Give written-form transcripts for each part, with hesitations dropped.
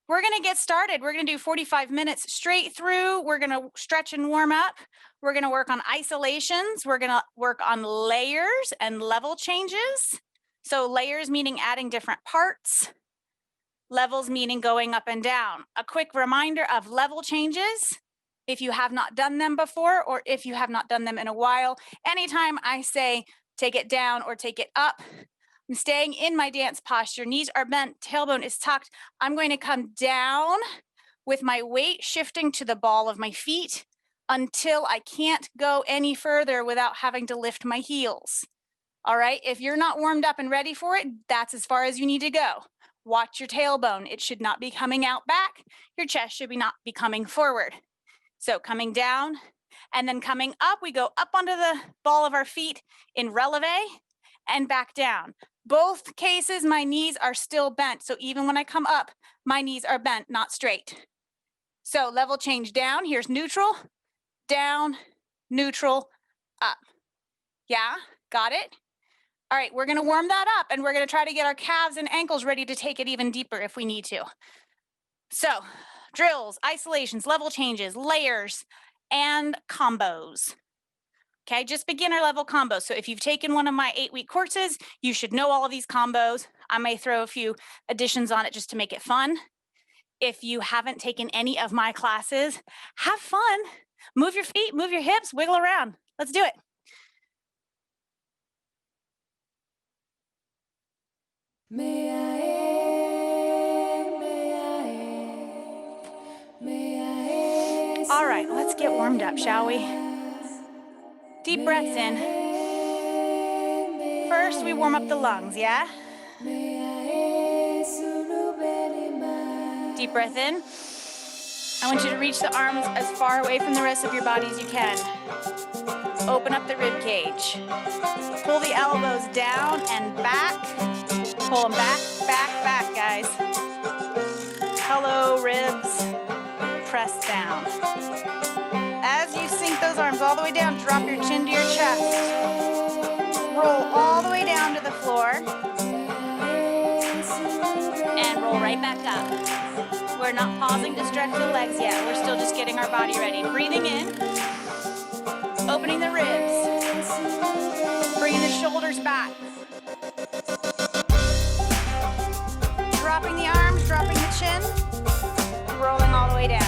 We're going to get started. We're going to do 45 minutes straight through. We're going to stretch and warm up. We're going to work on isolations. We're going to work on layers and level changes. So layers meaning adding different parts. Levels meaning going up and down. A quick reminder of level changes. If you have not done them before, or if you have not done them in a while, anytime I say take it down or take it up, I'm staying in my dance posture. Knees are bent, tailbone is tucked. I'm going to come down with my weight shifting to the ball of my feet until I can't go any further without having to lift my heels. All right, if you're not warmed up and ready for it, that's as far as you need to go. Watch your tailbone. It should not be coming out back. Your chest should not be coming forward. So coming down and then coming up, we go up onto the ball of our feet in releve and back down. Both cases, my knees are still bent. So even when I come up, my knees are bent, not straight. So level change down. Here's neutral, down, neutral, up. Yeah, got it? All right, we're going to warm that up and we're going to try to get our calves and ankles ready to take it even deeper if we need to. So drills, isolations, level changes, layers, and combos. Okay, just beginner level combos. So if you've taken one of my 8-week courses, you should know all of these combos. I may throw a few additions on it just to make it fun. If you haven't taken any of my classes, have fun. Move your feet, move your hips, wiggle around. Let's do it. All right, let's get warmed up, shall we? Deep breaths in. First, we warm up the lungs, yeah? Deep breath in. I want you to reach the arms as far away from the rest of your body as you can. Open up the rib cage. Pull the elbows down and back. Pull them back, back, back, guys. Hello, ribs. Press down. As you sink those arms all the way down, drop your chin to your chest. Roll all the way down to the floor. And roll right back up. We're not pausing to stretch the legs yet. We're still just getting our body ready. Breathing in. Opening the ribs. Bringing the shoulders back. Dropping the arms, dropping the chin. Rolling all the way down.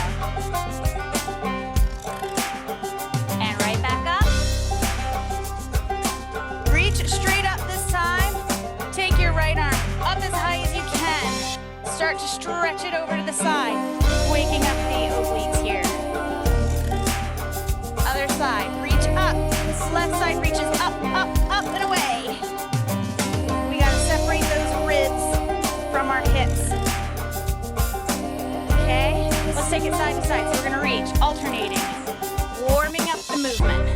Start to stretch it over to the side, waking up the obliques here. Other side, reach up. Left side reaches up, up, up, and away. We gotta separate those ribs from our hips. Okay, let's take it side to side. So we're gonna reach, alternating, warming up the movement.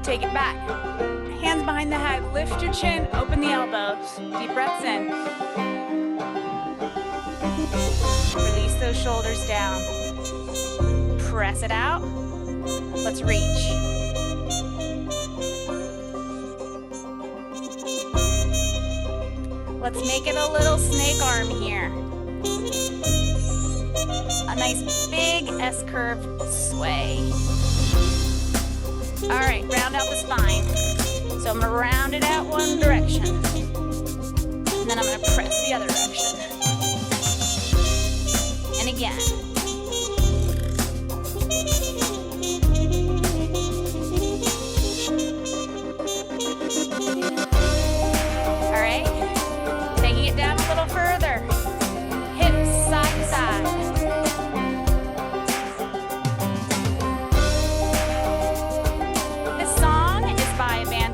Take it back. Hands behind the head. Lift your chin. Open the elbows. Deep breaths in. Release those shoulders down. Press it out. Let's reach. Let's make it a little snake arm here. A nice big S-curve sway. All right, round out the spine. So I'm gonna round it out one direction. And then I'm gonna press the other direction. And again. All right, taking it down a little further. Hips side to side.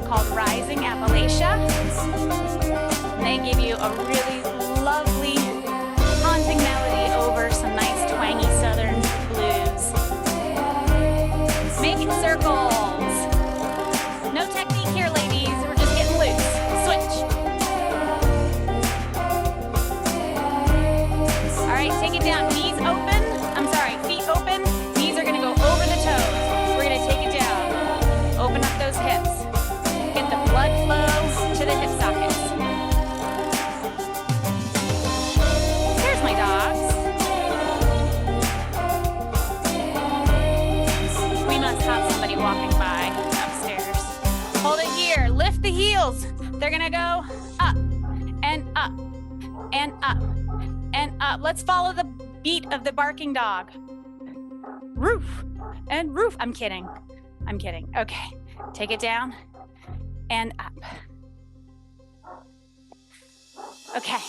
Called Rising Appalachia. And they give you a really lovely haunting melody over some nice twangy southern blues. Make it circles. No technique here, ladies. We're just getting loose. Switch. All right, take it down. Knees open. I'm sorry, feet open. Knees are gonna go over the toes. We're gonna take it down. They're gonna go up and up and up and up. Let's follow the beat of the barking dog. Roof and roof. I'm kidding. I'm kidding. Okay, take it down and up. Okay.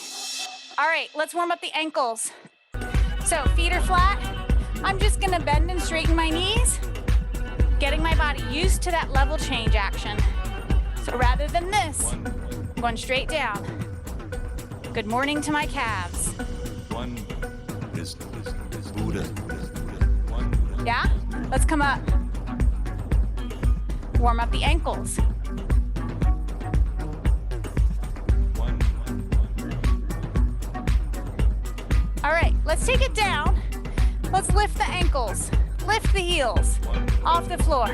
All right, let's warm up the ankles. So feet are flat. I'm just gonna bend and straighten my knees, getting my body used to that level change action. So rather than this, I'm going straight down. Good morning to my calves. One is Buddha. Yeah? Let's come up. Warm up the ankles. All right, let's take it down. Let's lift the ankles. Lift the heels off the floor.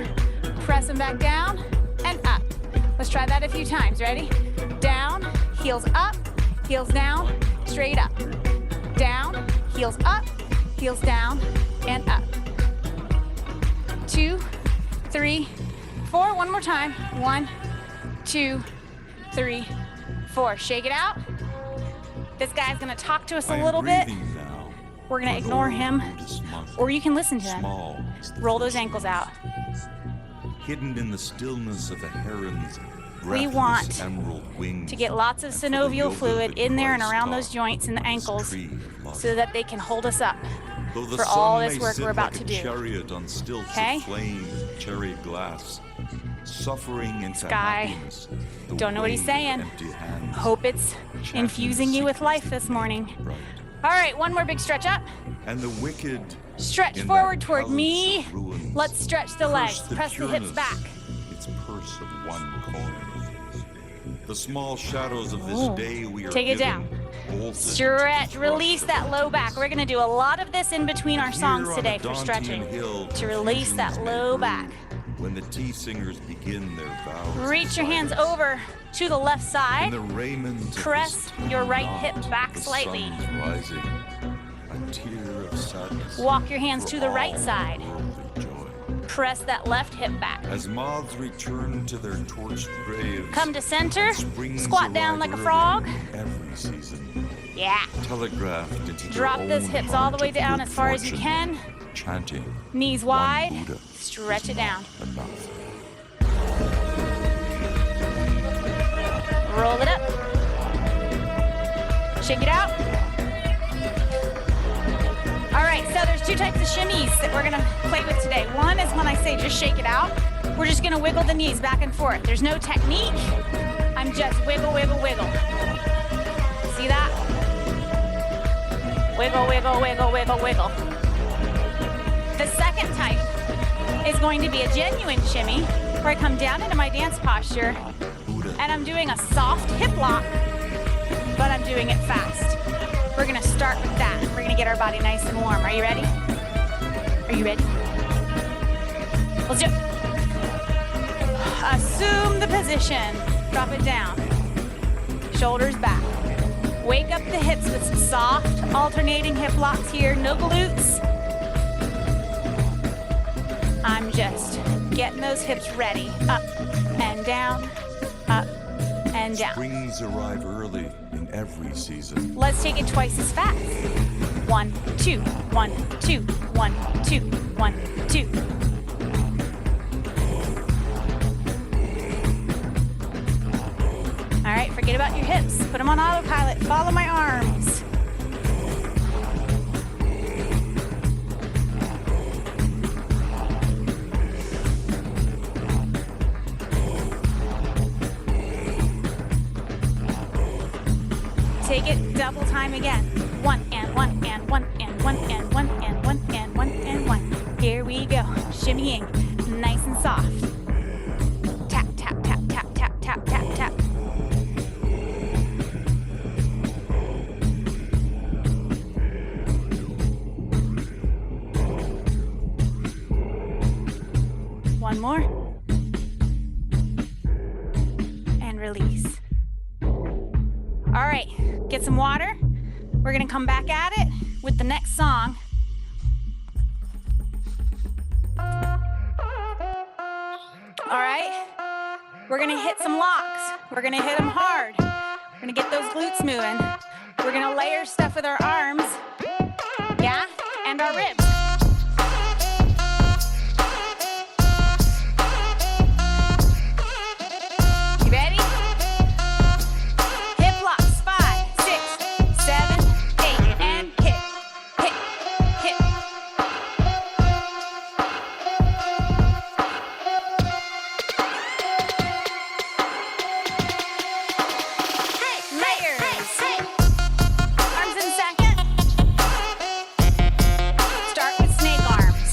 Press them back down and up. Let's try that a few times. Ready? Down, heels up, heels down, straight up. Down, heels up, heels down, and up. 2, 3, 4. One more time. 1, 2, 3, 4. Shake it out. This guy's gonna talk to us a little bit. We're gonna ignore him, or you can listen to him. Roll those ankles out. Hidden in the stillness of a heron's We want emerald wings, to get lots of synovial fluid in there and around those joints and the ankles so that they can hold us up for all this work we're about to do. Chariot on stilts of flame, cherry glass, suffering into happiness. Don't know what he's saying. Hope it's infusing you with life this morning. All right, one more big stretch up. And the wicked stretch forward toward me. Let's stretch the legs. Press the hips back. Its purse of one coin. The small shadows of this day we are take it down. Stretch, release that low back. We're gonna do a lot of this in between our songs today for stretching to release that low back. When the tea singers begin their vows, reach your hands over to the left side. the raiment press your right hip back slightly. Rising, a tear of sadness. Walk your hands to the right side. Press that left hip back. As moths return to their torched graves, come to center. Squat down like a frog. Every season. Yeah. Telegraphed into drop those hips all the way down as far as you can. Chanting. Knees wide. Stretch it down. Enough. Roll it up. Shake it out. All right, so there's 2 types of shimmies that we're gonna play with today. One is when I say just shake it out. We're just gonna wiggle the knees back and forth. There's no technique. I'm just wiggle, wiggle, wiggle. See that? Wiggle, wiggle, wiggle, wiggle, wiggle. The second type is going to be a genuine shimmy, where I come down into my dance posture, and I'm doing a soft hip lock, but I'm doing it fast. We're gonna start with that. We're gonna get our body nice and warm. Are you ready? Are you ready? Let's do it. Assume the position. Drop it down. Shoulders back. Wake up the hips with some soft, alternating hip locks here. No glutes. I'm just getting those hips ready. Up and down, up and down. Springs arrive early in every season. Let's take it twice as fast. 1, 2, 1, 2, 1, 2, 1, 2. All right, forget about your hips. Put them on autopilot. Follow my arms. Take it double time again. 1 and 1 and 1 and 1 and 1 and 1 and 1 and 1. Here we go. Shimmying, nice and soft. Tap, tap, tap, tap, tap, tap, tap, tap. One more. And release. All right, get some water. We're gonna come back at it with the next song. All right, We're gonna hit some locks. We're gonna hit them hard. We're gonna get those glutes moving. We're gonna layer stuff with our arms, yeah, and our ribs. You ready? Hip locks, 5, 6, 7, 8, and hit, hit, hit. Layers. Arms in second. Start with snake arms.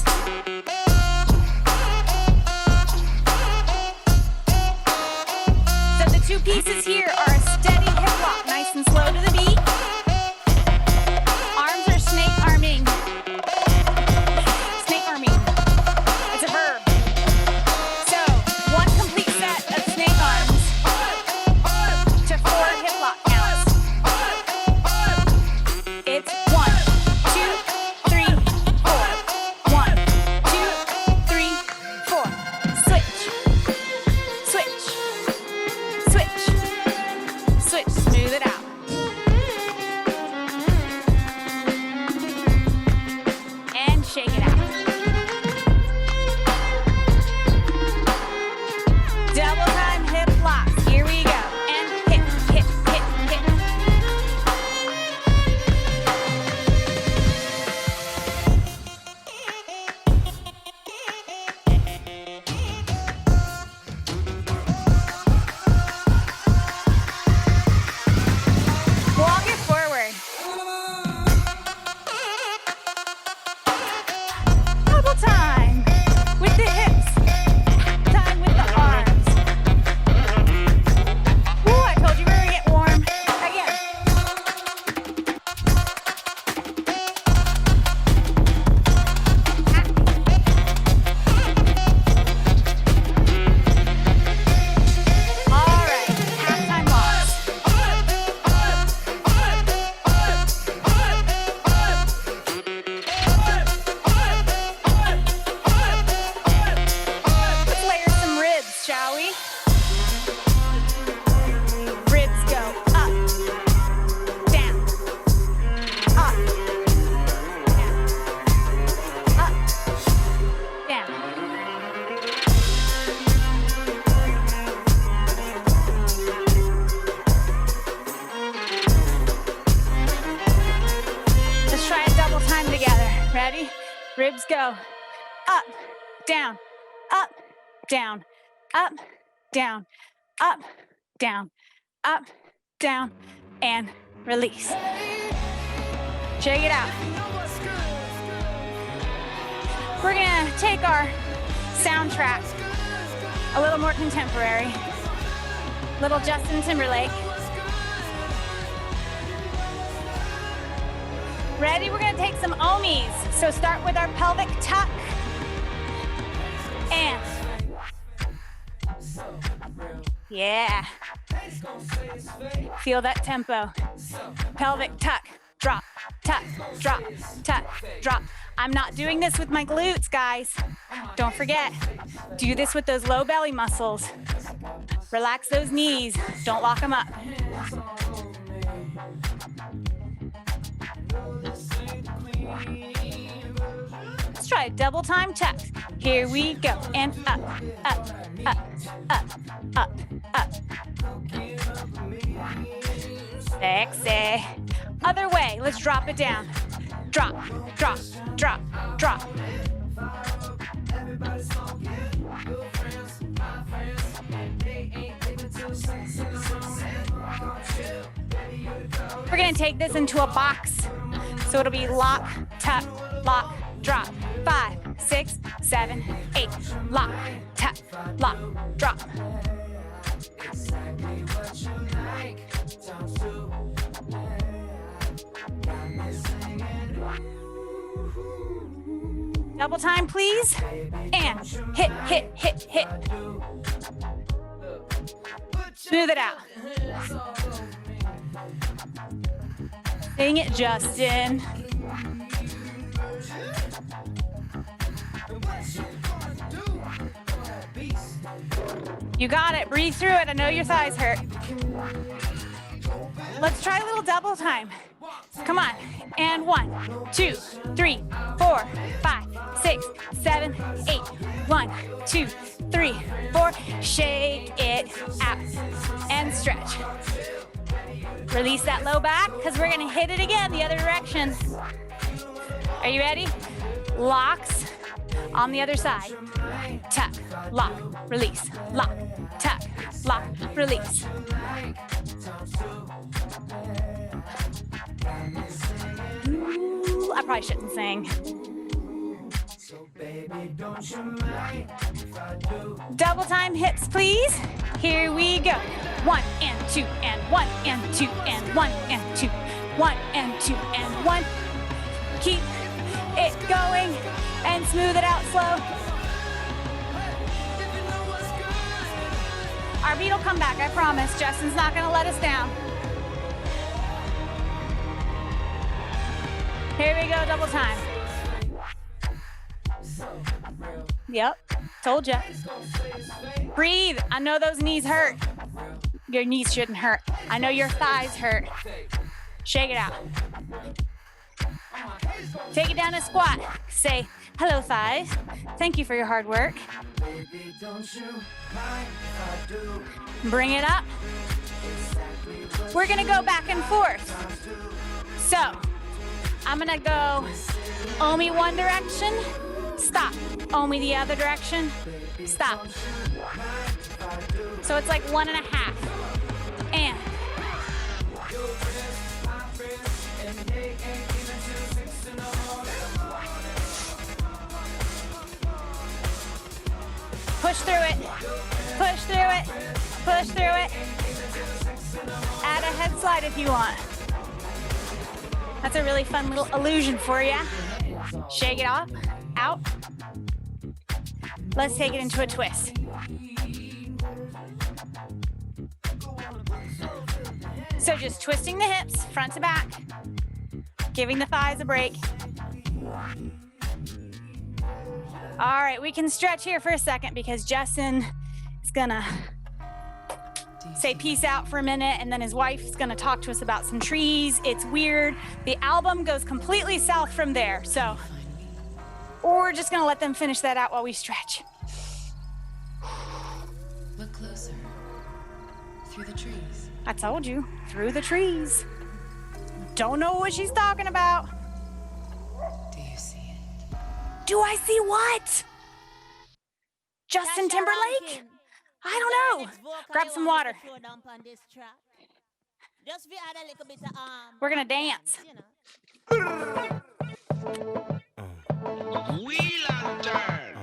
So the two pieces here are a steady hip lock, nice and slow to the beat. Arms are snake arming. Snake arming. It's a verb. So one complete set of snake arms to 4 hip lock counts. It's 1, 2, 3, 4. 1, 2, 3, 4. Switch. Switch. Switch. Switch. Smooth it out. And shake it out. Double time hip locks. Here we go. And hit, hit, hit, hit. Walk it forward. Double time with the hips. Time with the arms. Ooh, I told you we were gonna get warm. Again. All right, halftime locks. Let's layer some ribs, shall we? Ribs go up, down, up, down, up, down. Let's try a double time together. Ready? Ribs go up, down, up, down, up, down, up, down, up, down, and release. Check it out. We're gonna take our soundtrack a little more contemporary. Little Justin Timberlake. Ready? We're gonna take some ohmies. So start with our pelvic tuck. And yeah. Feel that tempo. Pelvic tuck, drop, tuck, drop, tuck, drop. I'm not doing this with my glutes, guys. Don't forget, do this with those low belly muscles. Relax those knees. Don't lock them up. Let's try a double time tuck. Here we go. And up, up, up, up, up, up. Sexy. Other way. Let's drop it down. Drop, drop, drop, drop. We're gonna take this into a box. So it'll be lock, tuck, lock, drop. 5, 6, 7, 8. Lock, tuck, lock, drop. Double time, please. And hit, hit, hit, hit. Smooth it out. Sing it, Justin. You got it. Breathe through it. I know your thighs hurt. Let's try a little double time. Come on. And 1, 2, 3, 4, 5, 6, 7, 8. 1, 2, 3, 4. Shake it out and stretch. Release that low back because we're going to hit it again the other direction. Are you ready? Locks on the other side. Tuck, lock, release, lock, tuck, lock, release. Ooh, I probably shouldn't sing. Double time hips, please. Here we go. 1 and 2 and 1 and 2 and 1 and 2. 1 and 2 and 1. Keep it going and smooth it out slow. Our beat will come back, I promise. Justin's not gonna let us down. Here we go, double time. Yep, told ya. Breathe, I know those knees hurt. Your knees shouldn't hurt. I know your thighs hurt. Shake it out. Take it down to squat. Say, hello thighs. Thank you for your hard work. Bring it up. We're gonna go back and forth. So, I'm gonna go Omi one direction, stop. Omi the other direction, stop. So it's like 1.5. And push through it, push through it, push through it. Add a head slide if you want. That's a really fun little illusion for you. Shake it off, out. Let's take it into a twist. So just twisting the hips, front to back, giving the thighs a break. All right, we can stretch here for a second because Justin is gonna say peace out for a minute, and then his wife is gonna talk to us about some trees. It's weird. The album goes completely south from there, so we're just gonna let them finish that out while we stretch. Look closer. Through the trees. I told you, through the trees. Don't know what she's talking about. Do you see it? Do I see what? Justin Timberlake? I don't know. Grab some water. We're gonna dance. Wheel and turn.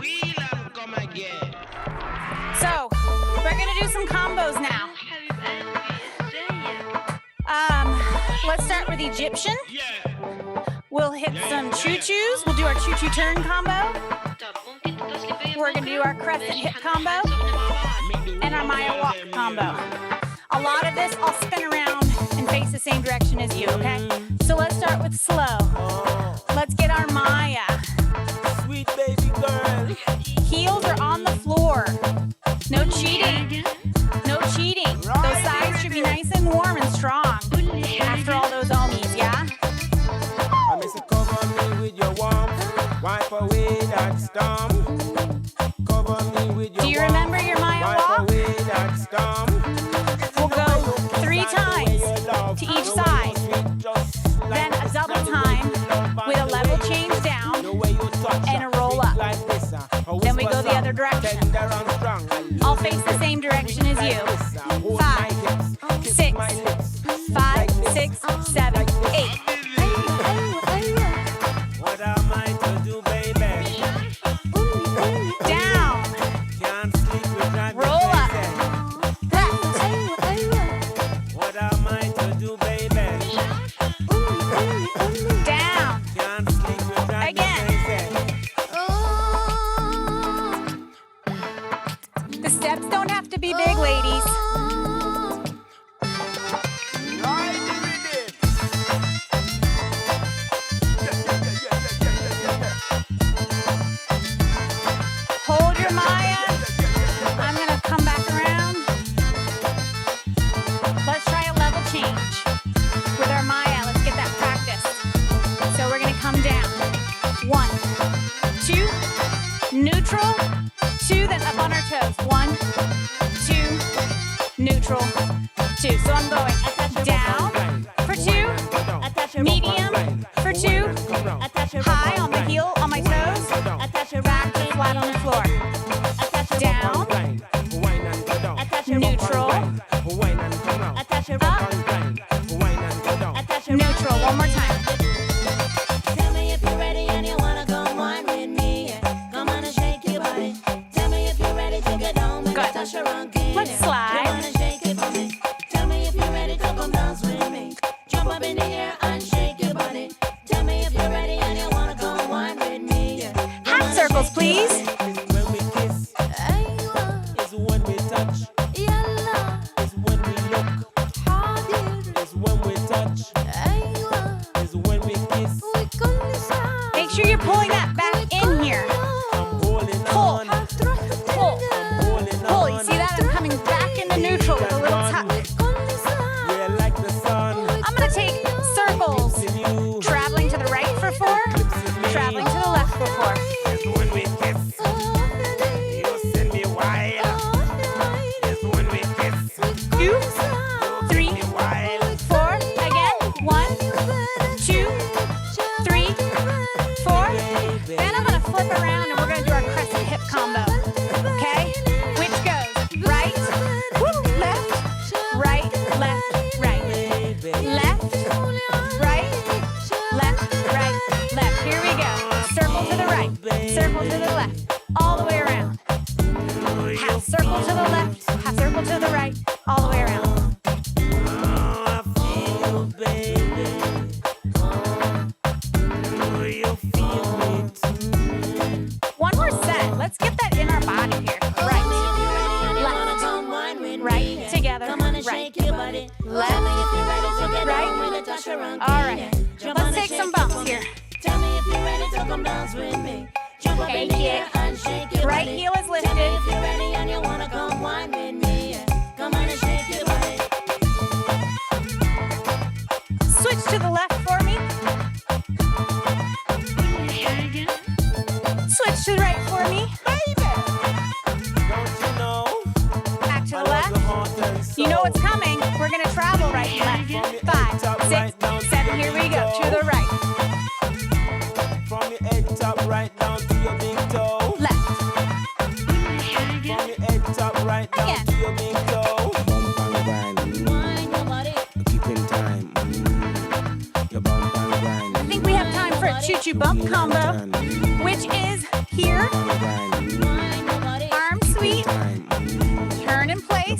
Wheel and come again. So, we're gonna do some combos now. Let's start with Egyptian. Yeah. We'll hit some choo-choos. We'll do our choo-choo turn combo. We're gonna do our crescent hip combo and our Maya walk combo. A lot of this, I'll spin around and face the same direction as you, okay? So let's start with slow. Let's get our Maya. Sweet baby girl. Heels are on the floor. No cheating. No cheating. Those thighs should be nice and warm and strong after all those omis, yeah? I miss you cover me with your warmth. Wipe away that storm. Cover me with your Do you remember your Maya Wipe walk? away that storm. We'll go 3 times to each side. Then a double time with a level change down and a roll up. Then we go the other direction. I'll face the same direction as you. 5, 6, 5, 6, 7, 8. What am I to do, baby? Down. Can't sleep without me Roll up. crazy. Left. What am I to do, baby? Down. Can't sleep without Again. me crazy. The steps don't have to be big, ladies. Hold neutral, 2, then up on our toes. 1, 2, neutral, 2. So I'm going down for 2, medium for 2, high on the heel, on my toes, back to flat on the floor. Down, neutral, up, neutral. One more time. Tell me if you're ready and you wanna go wine with me. Come on and shake your body. Tell me if you're ready to get on with Good. Natasha Rankin. Let's slide. Come on and shake it for me. Tell me if you're ready to come dance with me. Jump up in the air and shake your body. Tell me if you're ready and you wanna go wine with me. Half circles, please. It's when we kiss, it's when we touch, it's when we look, it's when we touch, it's when we kiss. Make sure you're pulling that back in here. I'm holding Pull. on, Pull. holding Pull. You on. see that? I'm coming back into neutral with a little tuck. Yeah, like the sun, I'm going to take circles. in you. Traveling to the right for 4. Traveling to the left for 4. It's when we kiss, you send me wild. It's when we kiss, 2, 3, me wild. 4. Again. 1, 2, 3, 4. Then I'm going to flip around and we're going to do our crescent hip combo. Okay? Which goes right, woo, left, right, left, right. Left, right, left, right, left. Here we go. Circle to the right, circle to the left, all the way around. Half circle to the left, half circle to the right, all the way around. I feel, baby. Do you feel me too? One more set. Let's get that in our body here. Right, left, right, together, Come on and right, shake your body. left. Tell me if you're ready to get Right. on with Natasha Rankin. All right. Jump on Let's and take some shake it bumps for me. here. Tell me if you're ready to come dance with me. Jump up in the Take air it. and shake your Right body. heel is Tell me lifted. if you're ready and you wanna come wine with me. Come on and shake your body. Switch to the left for me. Switch to the right for me. Don't you know? Back to I the love left. the heart and soul. You know what's coming. We're going to travel right and left. 5, 6, 7. Here we go. To the right. From your head top right down to your big toe. Left. From your head top right down Again. to your big toe. Bump and grind, Wine your body. keeping time. Your bump and grind. I think we have time for a choo-choo bump combo, which is here. Wine your body. Arm sweep. Turn in place.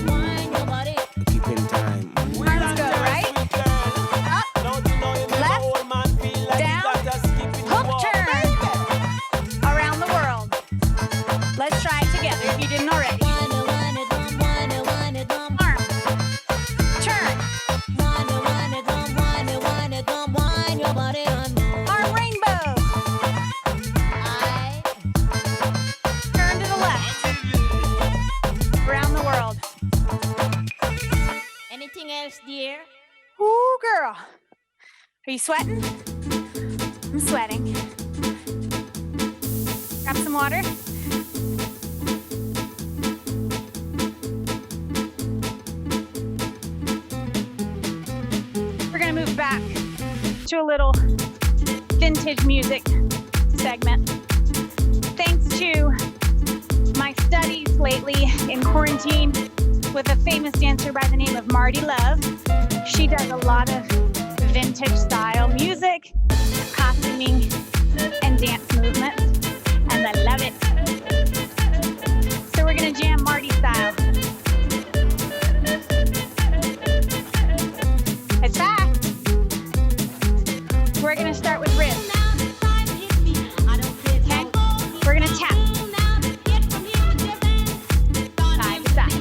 Wine your body. Keeping time. Arms go right. Up. Don't you know you make Left. a old man feel like Down. he got a skip in the Hook wall? turn. Around the world. Let's try it together if you didn't already. Wine it, wine it, bum, wine it, wine it, bum. Arm. Turn. Wine it, wine it, bum, wine it, wine it, bum. Wine your body on me. Arm rainbow. Turn to the left. Around the world. Anything else, dear? Ooh, girl. Are you sweating? I'm sweating. Grab some water. We're gonna move back to a little vintage music segment. Thanks to my studies lately in quarantine with a famous dancer by the name of Marty Love. She does a lot of vintage style music, costuming, and dance movements, and I love it. So we're gonna jam Marty style. It's fast. We're gonna start with ribs. Okay? We're gonna tap. Side to side.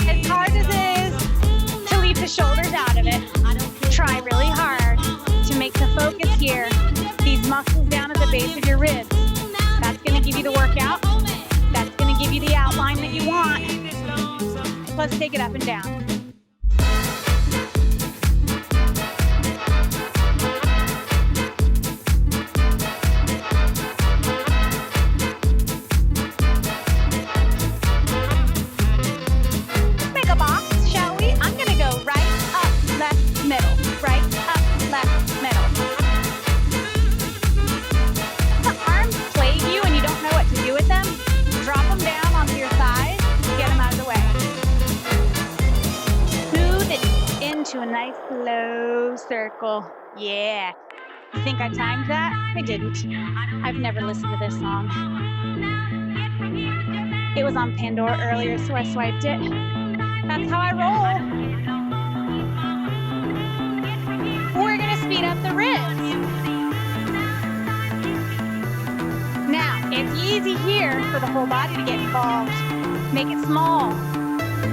As hard as it is to leave the shoulders out of it, try really hard to make the focus here, these muscles down at the base of your ribs. That's gonna give you the workout. That's gonna give you the outline that you want. Let's take it up and down. circle. Yeah. You think I timed that? I didn't. I've never listened to this song. It was on Pandora earlier, so I swiped it. That's how I roll. We're gonna speed up the ribs. Now, it's easy here for the whole body to get involved. Make it small.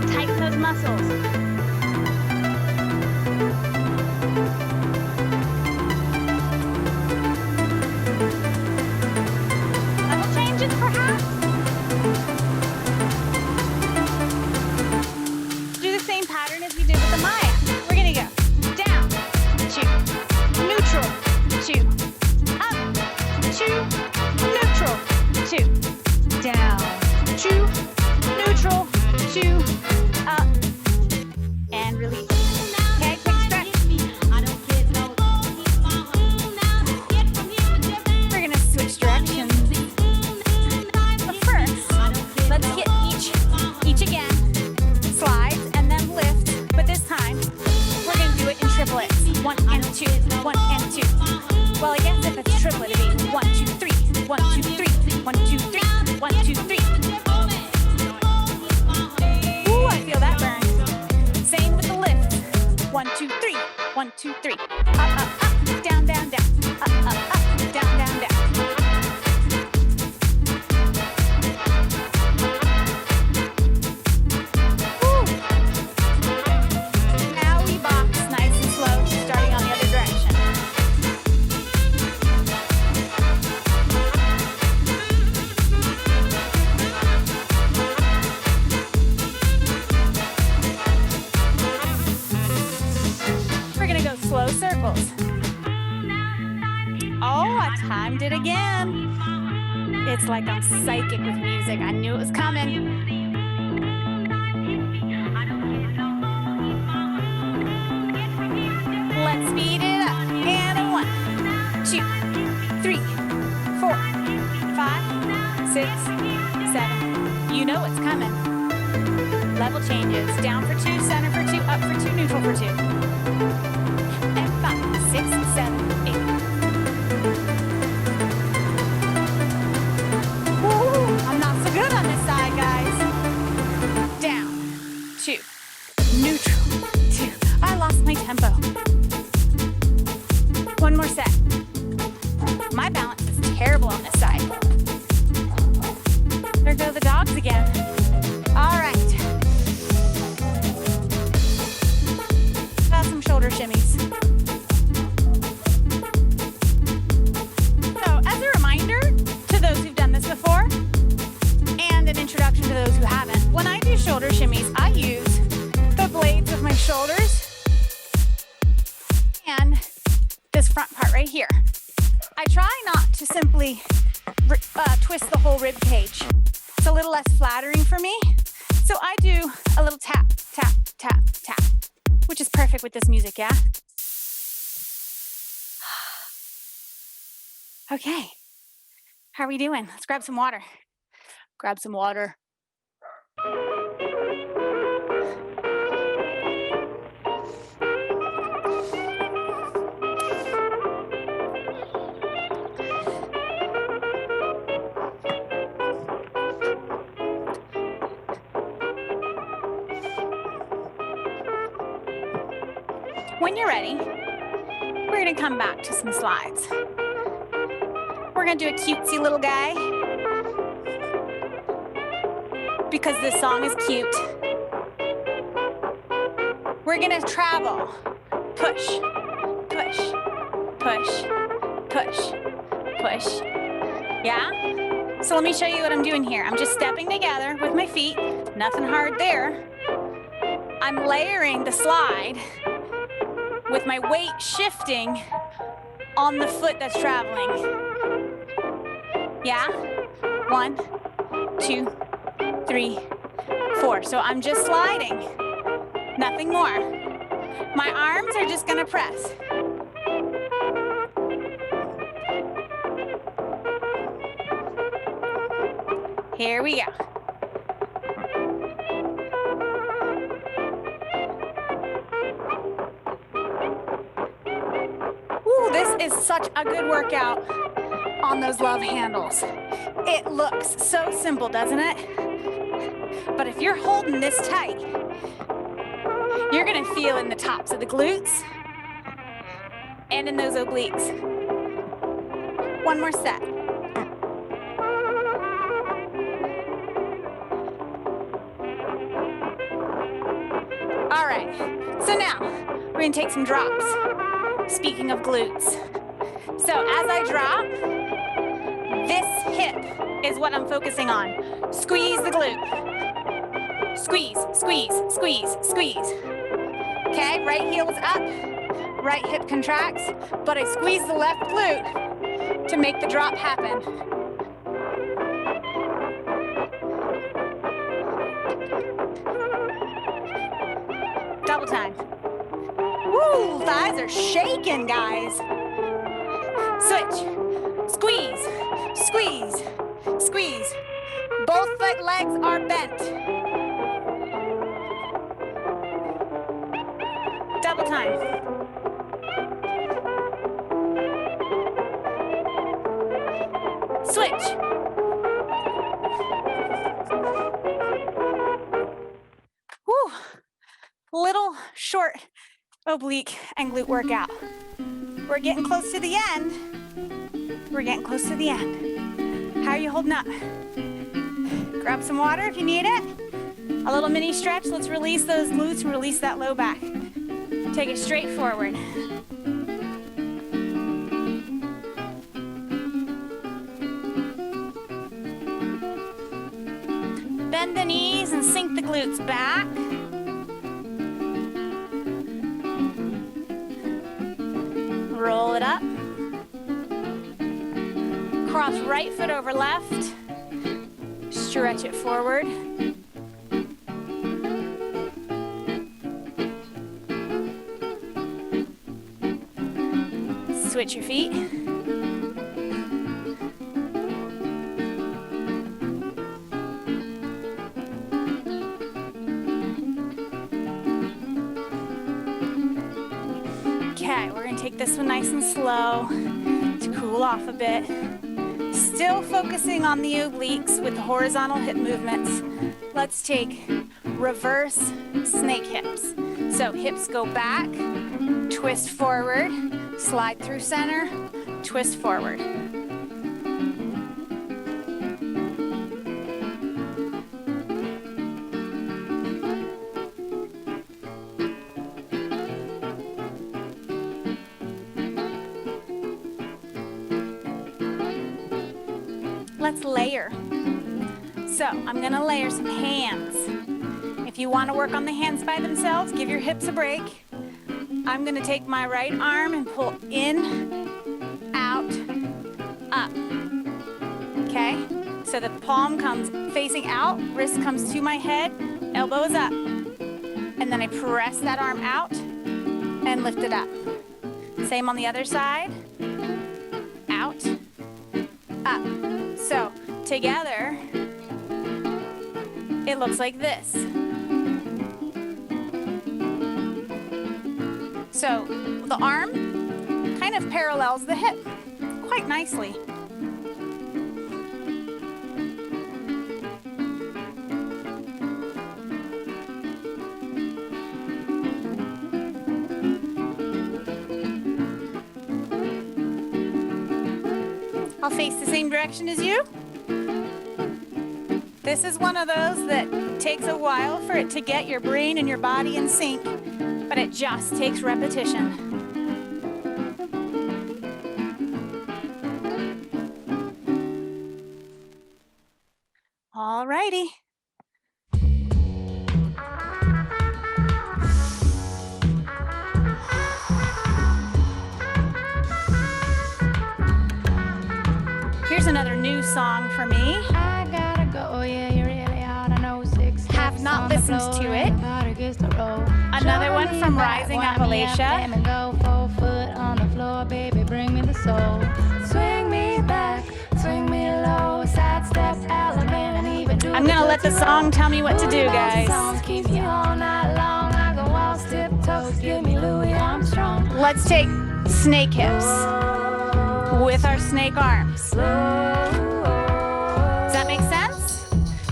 Tighten those muscles. Level changes, perhaps? Do the same pattern as we did with the Maya. We're gonna go down, 2, neutral, 2, up, 2, neutral, 2, down, 2, neutral, 2, up, and release. Okay, quick stretch. We're gonna switch directions. But first, let's hit each again. Slides and then lift. But this time, we're gonna do it in triplets. 1 and 2, 1 and 2. Well, I guess if it's a triplet, it'd be 1, 2, 3, 1, 2, 3, 1, 2, 3, 1, 2, 3. Ooh, I feel that burn. Same with the lift. 1, 2, 3, 1, 2, 3. Up, up, up, down, down, down. Up, up, up, down, down, down. Woo. Now we box nice and slow, starting on the other direction. We're gonna go slow circles. Oh, I timed it again. It's like I'm psychic with music. I knew it was coming. Let's speed it up. And a 1, 2, 3, 4, 5, 6, 7. You know what's coming. Level changes. Down for 2, center for 2, up for 2, neutral for 2. And 5, 6, 7, 8. Ooh, I'm not so good on this side, guys. Down, 2, neutral, 2. I lost my tempo. One more set. My balance is terrible on this side. There go the dogs again. All right. Got some shoulder shimmies. So, as a reminder to those who've done this before, and an introduction to those who haven't, when I do shoulder shimmies, I use the blades of my shoulders and this front part right here. I try not to simply twist the whole rib cage. It's a little less flattering for me. So I do a little tap, tap, tap, tap, which is perfect with this music, yeah? Okay, how are we doing? Let's grab some water. Grab some water. When you're ready, we're gonna come back to some slides. We're gonna do a cutesy little guy because this song is cute. We're gonna travel. Push, push, push, push, push. Yeah? So let me show you what I'm doing here. I'm just stepping together with my feet. Nothing hard there. I'm layering the slide with my weight shifting on the foot that's traveling. Yeah? 1, 2, 3, 4. So I'm just sliding. Nothing more. My arms are just gonna press. Here we go. is such a good workout on those love handles. It looks so simple, doesn't it? But if you're holding this tight, you're gonna feel in the tops of the glutes and in those obliques. One more set. All right, so now we're gonna take some drops. Speaking of glutes. So as I drop, this hip is what I'm focusing on. Squeeze the glute. Squeeze, squeeze, squeeze, squeeze. Okay, right heel is up, right hip contracts, but I squeeze the left glute to make the drop happen. Double time. Woo, thighs are shaking, guys. Switch, squeeze, squeeze, squeeze. Both foot legs are bent. Double time. Switch. Whew. Little short oblique and glute workout. We're getting close to the end. We're getting close to the end. How are you holding up? Grab some water if you need it. A little mini stretch. Let's release those glutes and release that low back. Take it straight forward. Bend the knees and sink the glutes back. Roll it up. Cross right foot over left. Stretch it forward. Switch your feet. Okay, we're gonna take this one nice and slow to cool off a bit. Still focusing on the obliques with the horizontal hip movements. Let's take reverse snake hips. So hips go back, twist forward, slide through center, twist forward. Let's layer. So I'm gonna layer some hands. If you wanna work on the hands by themselves, give your hips a break. I'm gonna take my right arm and pull in, out, up. Okay? So the palm comes facing out, wrist comes to my head, elbow is up. And then I press that arm out and lift it up. Same on the other side. Out, up. So together, it looks like this. So the arm kind of parallels the hip quite nicely. I'll face the same direction as you. This is one of those that takes a while for it to get your brain and your body in sync, but it just takes repetition. All righty. Here's another new song for me. I gotta go, yeah, you really ought to know 6 Have not listened to it. Another one from Rising Appalachia. Go 4 foot on the floor, baby, bring me the soul. Swing me back, swing me low, sidestep, element, and even do I'm gonna let the song tell me what to do, guys. Keep me all night long. I go all tip toes, give me Louis Armstrong. Let's take snake hips with our snake arms. Does that make sense?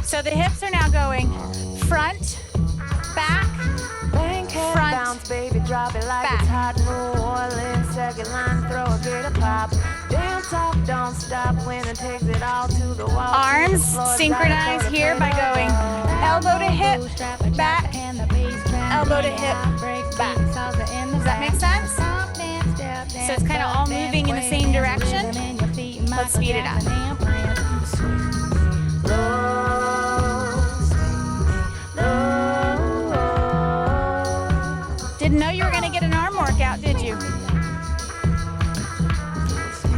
So the hips are now going front, back, front, bounce, baby, drop it like back. it's hot. New Orleans, second line, throw a bit of pop. Dance off, don't stop. Winner takes it all to the wall. Arms synchronize here by going elbow to hip, back, elbow to hip, back. Does that make sense? So it's kind of all moving in the same direction. Let's speed it up. Didn't know you were going to get an arm workout, did you?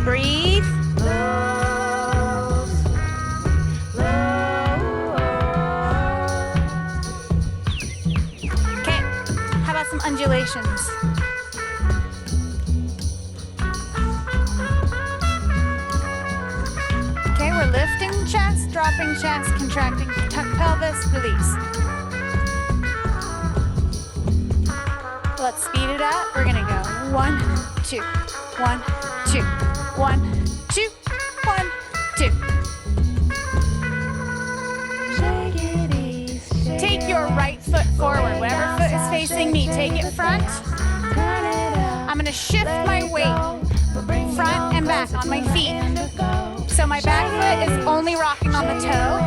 Breathe. Okay, how about some undulations? Okay, we're lifting chest, dropping chest, contracting, tuck pelvis, release. Let's speed it up. We're gonna go 1, 2, 1, 2, 1, 2, 1, 2. Take your right foot forward. Whatever foot is facing me, take it front. I'm gonna shift my weight front and back on my feet. So my back foot is only rocking on the toe.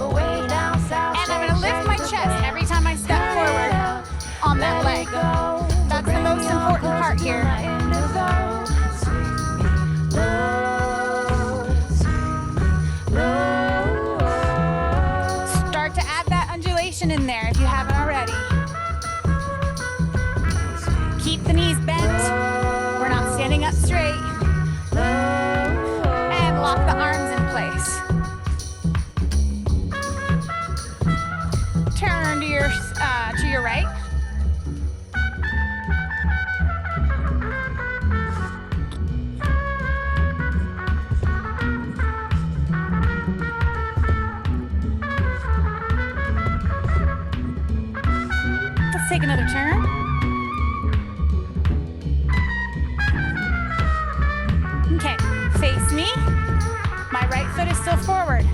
And I'm gonna lift my chest every time I step forward on that leg. That's the most important part here. Start to add that undulation in there if you haven't already. Keep the knees bent. We're not standing up straight. And lock the arms in place. Turn to your right. Let's take another turn. Okay, face me. My right foot is still forward.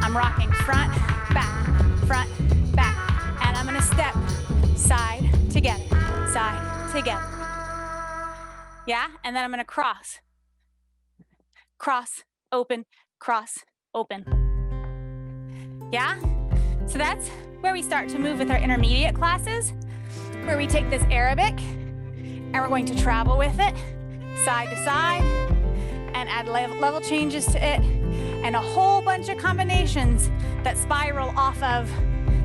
I'm rocking front, back, and I'm gonna step side together. Yeah, and then I'm gonna cross, open, cross, open. Yeah, so that's where we start to move with our intermediate classes, where we take this Arabic and we're going to travel with it side to side and add level changes to it and a whole bunch of combinations that spiral off of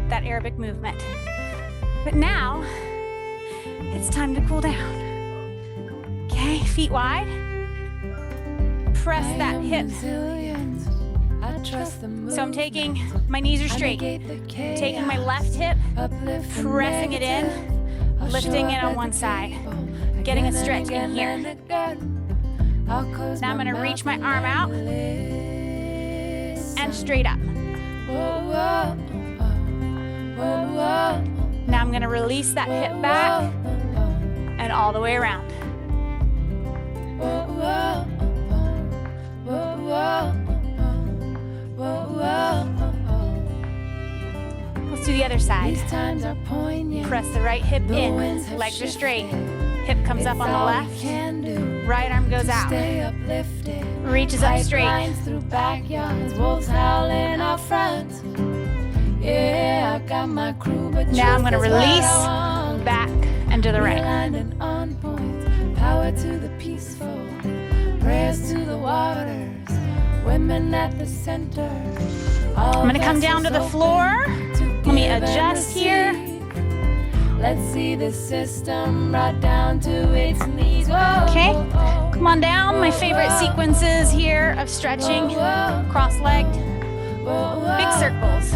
that Arabic movement. But now it's time to cool down. Okay, feet wide. Press that hip. So I'm taking, my knees are straight, taking my left hip, pressing it in, lifting it on one side, getting a stretch in here. Now I'm gonna reach my arm out and straight up. Now I'm gonna release that hip back and all the way around. Let's do the other side. Press the right hip in, legs are straight. Hip comes up on the left, right arm goes out. Reaches up straight. Now I'm gonna release, back and to the right. Power to the peaceful, prayers to the waters, women at the center. I'm gonna come down to the floor. Let me adjust here. Let's see the system brought down to its knees. Okay, come on down. My favorite sequences here of stretching, cross-legged, big circles.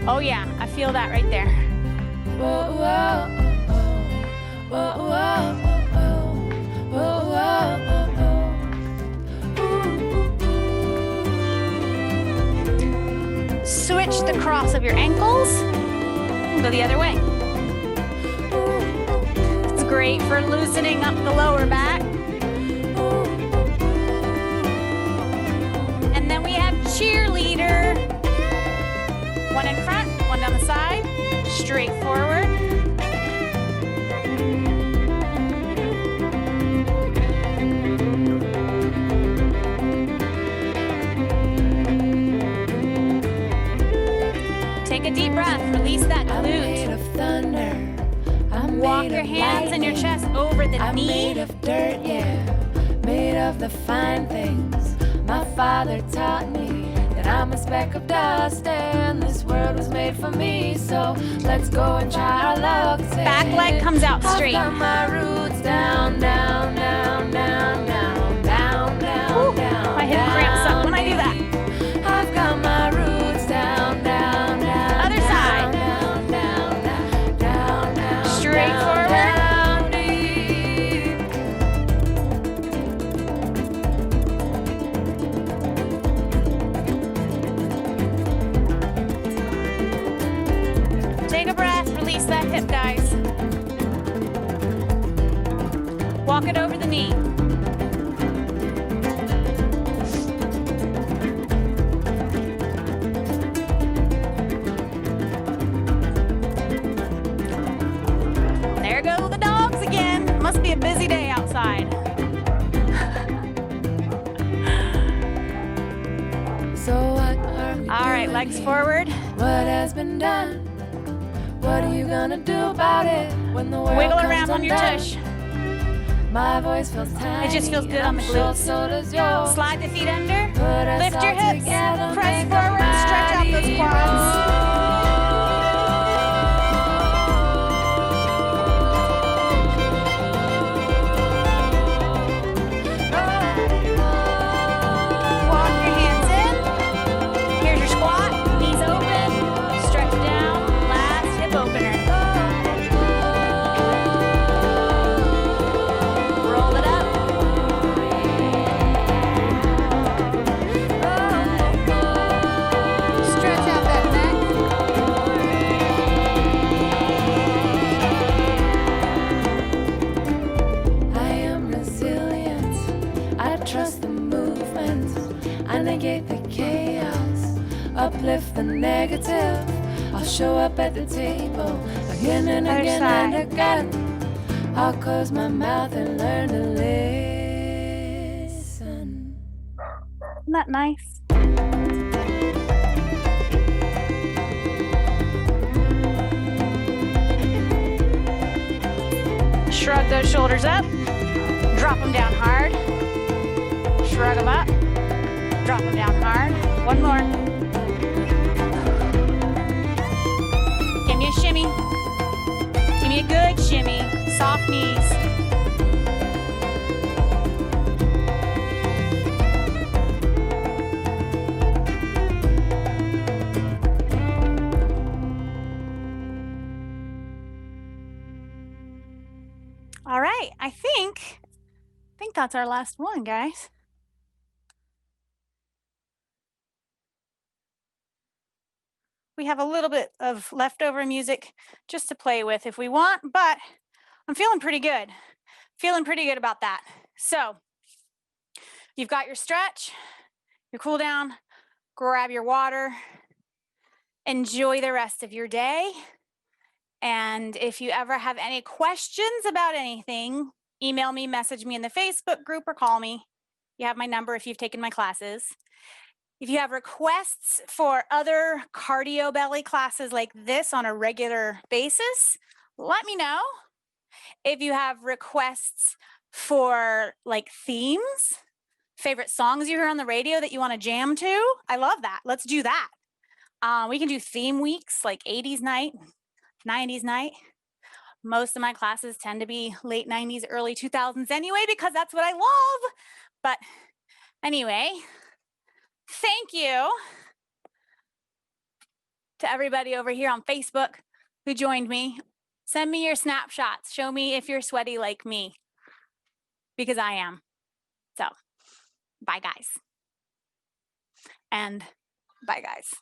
Oh yeah, I feel that right there. Switch the cross of your ankles and go the other way. It's great for loosening up the lower back. straight forward. Take a deep breath, release that I'm made glute. of thunder. I'm Walk made your of hands and your lightning. chest over the I'm made knee. of dirt, yeah. Made of the fine things. My father taught me that I'm a speck of dust and this world was made for me. So let's go and try our luck. Back leg comes out straight. I've got my roots down, down, down, down, down, down, down, down. My hip cramps up when I do that. deep. I've got my roots down, down, down. Other side. Down, down, down, down, down. Straight down, forward. down deep. Take a breath, release that hip, guys. Walk it over the knee. There go the dogs again. Must be a busy day outside. So what are we All right, doing legs here? forward. What has been done? What are you gonna do about it when the world Wiggle comes around on your undone? tush. My voice feels tiny. It just feels good and on the I'm sure glutes. so does yours. Slide the feet under. Put us Lift your all hips. together, Press make a forward. Stretch out those mighty quads. Walk your hands in. Here's your squat. Knees open. Stretch down. Last hip opener. Roll it up. Stretch out that neck. I am resilient. I trust the movement. I negate the chaos. Uplift the negative. I'll show up at the table again and Other again side. and again. I'll close my mouth and learn to listen. Isn't that nice? Shrug those shoulders up. Drop them down hard. Shrug them up. Drop them down hard. One more. Give me a shimmy. Give me a good shimmy. Soft knees. All right, I think that's our last one, guys. We have a little bit of leftover music just to play with if we want, but I'm feeling pretty good. Feeling pretty good about that. So you've got your stretch, your cool down, grab your water, enjoy the rest of your day. And if you ever have any questions about anything, email me, message me in the Facebook group, or call me. You have my number if you've taken my classes. If you have requests for other cardio belly classes like this on a regular basis, let me know. If you have requests for like themes, favorite songs you hear on the radio that you want to jam to, I love that. Let's do that. We can do theme weeks like 80s night, 90s night. Most of my classes tend to be late 90s, early 2000s anyway, because that's what I love. But anyway, thank you to everybody over here on Facebook who joined me. Send me your snapshots. Show me if you're sweaty like me, because I am. So, bye guys. And bye guys.